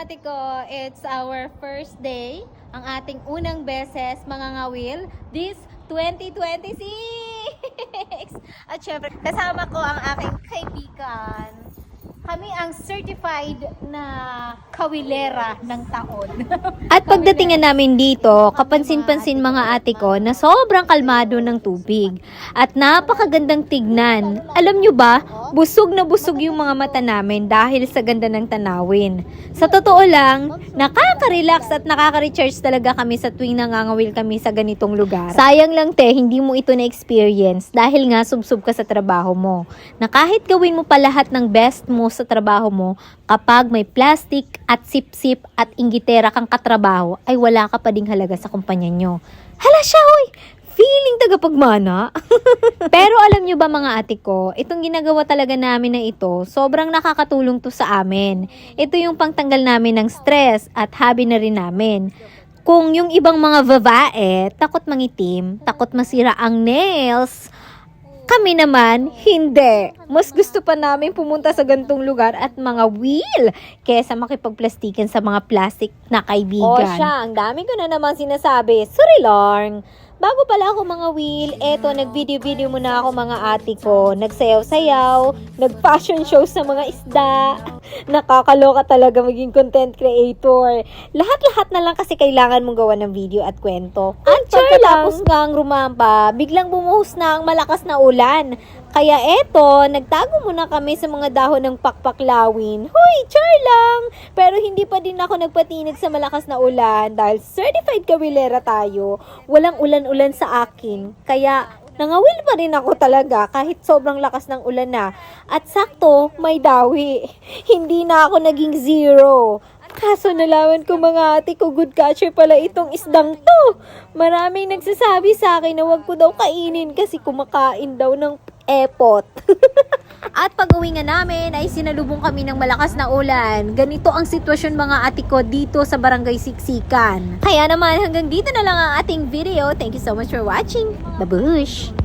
ate ko, it's our first day, ang ating unang beses mga ngawil, this 2026! At syempre, kasama ko ang aking kaibigan. Kami ang certified na kawilera ng taon. At pagdating nga namin dito, kapansin-pansin mga ate ko na sobrang kalmado ng tubig. At napakagandang tignan. Alam nyo ba, busog na busog yung mga mata namin dahil sa ganda ng tanawin. Sa totoo lang, nakaka-relax at nakaka-recharge talaga kami sa tuwing nangangawil kami sa ganitong lugar. Sayang lang te, hindi mo ito na-experience dahil nga subsob ka sa trabaho mo. Na kahit gawin mo pa lahat ng best mo sa trabaho mo, kapag may plastic at sip-sip at inggitera kang katrabaho, ay wala ka pa ding halaga sa kumpanya nyo. Hala siya, hoy! Feeling tagapagmana. Pero alam nyo ba mga ate ko, itong ginagawa talaga namin na ito, sobrang nakakatulong to sa amin. Ito yung pangtanggal namin ng stress at hobby na rin namin. Kung yung ibang mga babae, takot mangitim, takot masira ang nails, kami naman, hindi. Mas gusto pa namin pumunta sa gantong lugar at mga wheel kesa makipagplastikan sa mga plastic na kaibigan. O siya, ang dami ko na naman sinasabi. Sorry lang. Bago pala ako mga wheel, eto, nag-video-video muna ako mga ate ko. Nagsayaw-sayaw, nag-fashion show sa mga isda. Nakakaloka talaga maging content creator. Lahat-lahat na lang kasi kailangan mong gawa ng video at kwento. At pagkatapos ngang rumampa, biglang bumuhos na ang malakas na ulan. Kaya eto, nagtago muna kami sa mga dahon ng pakpaklawin. Hoy, char lang! Pero hindi pa din ako nagpatinag sa malakas na ulan dahil certified kawilera tayo. Walang ulan-ulan sa akin. Kaya nangawil pa rin ako talaga kahit sobrang lakas ng ulan na. At sakto, may dawi. Hindi na ako naging zero. Kaso nalaman ko mga ate ko, good catcher pala itong isdang to. Maraming nagsasabi sa akin na wag ko daw kainin kasi kumakain daw ng epot. At pag-uwi nga namin ay sinalubong kami ng malakas na ulan. Ganito ang sitwasyon mga ate ko dito sa Barangay Siksikan. Kaya naman hanggang dito na lang ang ating video. Thank you so much for watching. Babush!